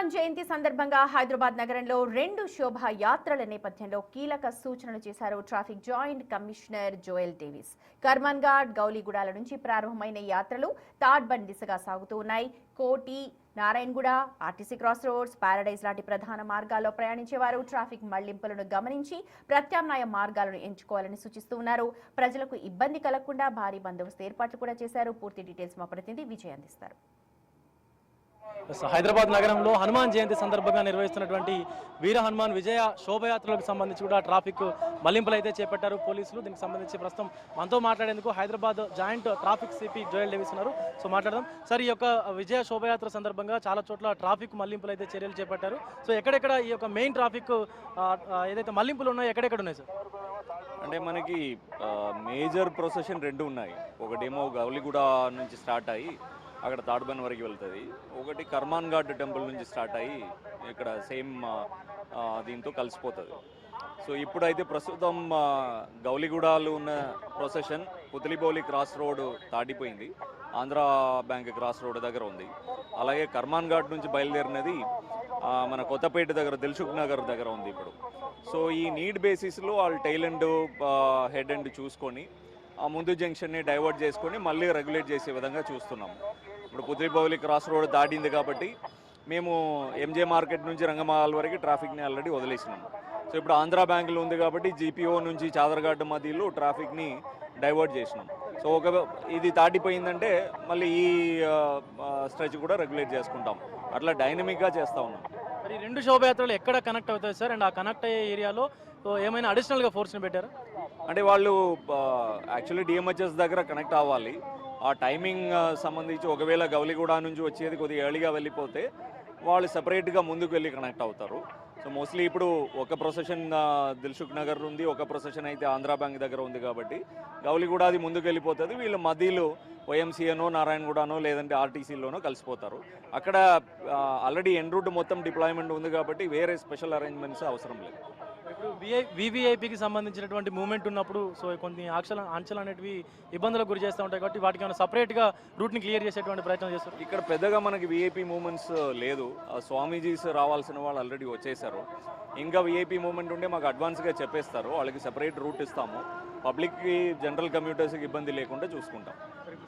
హనుమాన్ జయంతి సందర్భంగా హైదరాబాద్ నగరంలో 2 శోభాయాత్రల నేపథ్యంలో కీలక సూచనలు చేశారు traffic joint commissioner Joel Davis. Karman Ghat, గౌలీగూడాల నుంచి ప్రారంభమైన యాత్రలు తాడ్బండ్ దిశగా సాగుతూ ఉన్నాయి. Koti, Narayanguda, RTC cross roads, Paradise లాంటి ప్రధాన మార్గాల్లో ప్రయాణించేవారు ట్రాఫిక్ మళ్లింపులను గమనించి ప్రత్యామ్నాయ మార్గాలను ఎంచుకోవాలని సూచిస్తూ ఉన్నారు. ప్రజలకు ఇబ్బంది కలగకుండా భారీ బందోబస్తు ఏర్పాట్లు కూడా చేశారు. పూర్తి డీటెయిల్స్ మా ప్రతినిధి విజయ్ అందిస్తారు. హైదరాబాద్ నగరంలో హనుమాన్ జయంతి సందర్భంగా నిర్వహిస్తున్నటువంటి వీర హనుమాన్ విజయ శోభయాత్రలకు సంబంధించి కూడా ట్రాఫిక్ మళ్లింపులు అయితే చేపట్టారు పోలీసులు. దీనికి సంబంధించి ప్రస్తుతం మనతో మాట్లాడేందుకు Hyderabad joint traffic CP Joel Davis ఉన్నారు. సో మాట్లాడదాం సార్. ఈ యొక్క విజయ శోభయాత్ర సందర్భంగా చాలా చోట్ల ట్రాఫిక్ మళ్లింపులు అయితే చర్యలు చేపట్టారు. సో ఎక్కడెక్కడ ఈ యొక్క మెయిన్ ట్రాఫిక్ ఏదైతే మళ్లింపులు ఉన్నాయో ఎక్కడెక్కడ ఉన్నాయి సార్? అంటే మనకి మేజర్ ప్రొసెషన్ 2 ఉన్నాయి. ఒకటేమో గౌలిగూడ నుంచి స్టార్ట్ అయ్యి అక్కడ తాడ్బండ్ వరకు వెళ్తుంది. ఒకటి కర్మాన్ ఘాట్ టెంపుల్ నుంచి స్టార్ట్ అయ్యి ఇక్కడ సేమ్ దీంతో కలిసిపోతుంది. సో ఇప్పుడైతే ప్రస్తుతం గౌలిగూడలో ఉన్న ప్రొసెషన్ పుతలిబౌలి క్రాస్ రోడ్ దాటిపోయింది, ఆంధ్రా బ్యాంక్ క్రాస్ రోడ్ దగ్గర ఉంది. అలాగే కర్మాన్ ఘాట్ నుంచి బయలుదేరినది మన కొత్తపేట దగ్గర దిల్సుఖ్ నగర్ దగ్గర ఉంది ఇప్పుడు. సో ఈ నీడ్ బేసిస్లో వాళ్ళు టైల్ ఎండ్ హెడ్ ఎండ్ చూసుకొని ఆ ముందు జంక్షన్ని డైవర్ట్ చేసుకొని మళ్ళీ రెగ్యులేట్ చేసే విధంగా చూస్తున్నాము. ఇప్పుడు పుత్రిబౌలి క్రాస్ రోడ్ దాటింది కాబట్టి మేము ఎంజే మార్కెట్ నుంచి రంగమాల్ వరకు ట్రాఫిక్ని ఆల్రెడీ వదిలేసినాము. సో ఇప్పుడు ఆంధ్రా బ్యాంకులో ఉంది కాబట్టి జీపీఓ నుంచి చాదర్ఘాట్ మధ్యలో ట్రాఫిక్ని డైవర్ట్ చేసినాం. సో ఇది దాటిపోయిందంటే మళ్ళీ ఈ స్ట్రెచ్ కూడా రెగ్యులేట్ చేసుకుంటాం. అట్లా డైనమిక్గా చేస్తూ ఉన్నాం. మరి 2 శోభయాత్రలు ఎక్కడ కనెక్ట్ అవుతాయి సార్? అండ్ ఆ కనెక్ట్ అయ్యే ఏరియాలో ఏమైనా అడిషనల్గా ఫోర్స్ని పెట్టారా? అంటే వాళ్ళు యాక్చువల్లీ డిఎంహెచ్ఎస్ దగ్గర కనెక్ట్ అవ్వాలి. ఆ టైమింగ్ సంబంధించి ఒకవేళ గౌలిగూడ నుంచి వచ్చేది కొద్దిగా ఎర్లీగా వెళ్ళిపోతే వాళ్ళు సపరేట్గా ముందుకు వెళ్ళి కనెక్ట్ అవుతారు. సో మోస్ట్లీ ఇప్పుడు ఒక ప్రొసెషన్ దిల్సుఖ్ నగర్ ఉంది, ఒక ప్రొసెషన్ అయితే ఆంధ్రా బ్యాంక్ దగ్గర ఉంది కాబట్టి గౌలిగూడ అది ముందుకు వెళ్ళిపోతుంది. వీళ్ళు మధ్యలో వైఎంసీఏనో నారాయణగూడనో లేదంటే ఆర్టీసీలోనో కలిసిపోతారు. అక్కడ ఆల్రెడీ ఎన్ రూట్ మొత్తం డిప్లాయ్మెంట్ ఉంది కాబట్టి వేరే స్పెషల్ అరేంజ్మెంట్స్ అవసరం లేదు. ఇప్పుడు వివిఐపికి సంబంధించినటువంటి మూవ్మెంట్ ఉన్నప్పుడు సో కొన్ని ఆంక్షలు అనేటివి ఇబ్బందులకు గురి చేస్తూ ఉంటాయి కాబట్టి వాటికి ఏమైనా సపరేట్గా రూట్ని క్లియర్ చేసేటువంటి ప్రయత్నం చేస్తారు. ఇక్కడ పెద్దగా మనకి విఐపి మూవ్మెంట్స్ లేదు. స్వామీజీస్ రావాల్సిన వాళ్ళు ఆల్రెడీ వచ్చేసారు. ఇంకా విఐపి మూవ్మెంట్ ఉంటే మాకు అడ్వాన్స్గా చెప్పేస్తారు, వాళ్ళకి సపరేట్ రూట్ ఇస్తాము. పబ్లిక్కి జనరల్ కమ్యూటర్స్కి ఇబ్బంది లేకుండా చూసుకుంటాం.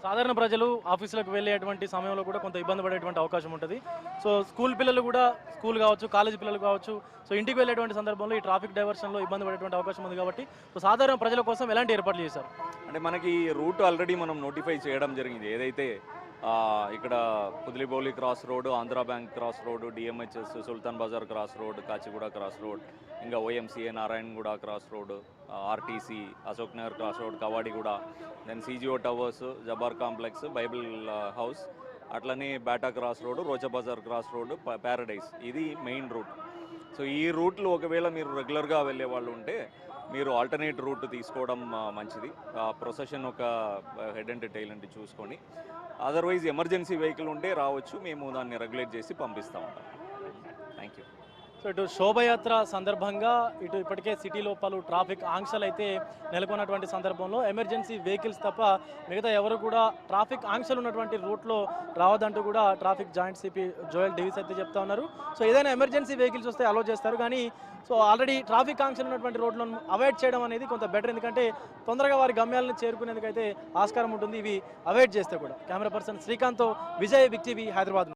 సాధారణ ప్రజలు ఆఫీసులకు వెళ్ళేటువంటి సమయంలో కూడా కొంత ఇబ్బంది పడేటువంటి అవకాశం ఉంటుంది. సో స్కూల్ పిల్లలు కూడా, స్కూల్ కావచ్చు, కాలేజ్ పిల్లలు కావచ్చు, సో ఇంటికి వెళ్ళేటువంటి సందర్భంలో ఈ ట్రాఫిక్ డైవర్షన్లో ఇబ్బంది పడేటువంటి అవకాశం ఉంది కాబట్టి సో సాధారణ ప్రజల కోసం ఎలాంటి ఏర్పాట్లు చేశారు? అంటే మనకి రూట్ ఆల్రెడీ మనం నోటిఫై చేయడం జరిగింది. ఏదైతే ఇక్కడ Putlibowli cross road, Andhra bank cross road, DMHS, Sultan Bazar cross road, Kachiguda cross road, ఇంకా YMCA Narayanguda cross road, RTC Ashok Nagar cross road, Kavadiguda, then CGO towers, Jabbar complex, bible house, అట్లనే Bata cross road, Rocha Bazar cross road, Paradise, ఇది main route. So ఈ రూట్లో ఒకవేళ మీరు రెగ్యులర్గా వెళ్ళే వాళ్ళు ఉంటే మీరు ఆల్టర్నేట్ రూట్ తీసుకోవడం మంచిది. ప్రొసెషన్ ఒక హెడ్ అండ్ టైల్ అండ్ చూసుకొని, అదర్వైజ్ ఎమర్జెన్సీ వెహికల్ ఉంటే రావచ్చు, మేము దాన్ని రెగ్యులేట్ చేసి పంపిస్తూ ఉంటాం. Thank you. సో ఇటు శోభయాత్ర సందర్భంగా ఇటు ఇప్పటికే సిటీలో పలు ట్రాఫిక్ ఆంక్షలు అయితే నెలకొన్నటువంటి సందర్భంలో ఎమర్జెన్సీ వెహికల్స్ తప్ప మిగతా ఎవరు కూడా ట్రాఫిక్ ఆంక్షలు ఉన్నటువంటి రూట్లో రావద్దంటూ కూడా traffic joint CP Joel Davis అయితే చెప్తా ఉన్నారు. సో ఏదైనా ఎమర్జెన్సీ వెహికల్స్ వస్తే అలో చేస్తారు, కానీ సో ఆల్రెడీ ట్రాఫిక్ ఆంక్షలు ఉన్నటువంటి రోడ్లను అవాయిడ్ చేయడం అనేది కొంత బెటర్. ఎందుకంటే తొందరగా వారి గమ్యాలను చేరుకునేందుకైతే ఆస్కారం ఉంటుంది ఇవి అవాయిడ్ చేస్తే కూడా. కెమెరా పర్సన్ శ్రీకాంత్తో విజయ్, బిగ్ టీవీ, హైదరాబాద్.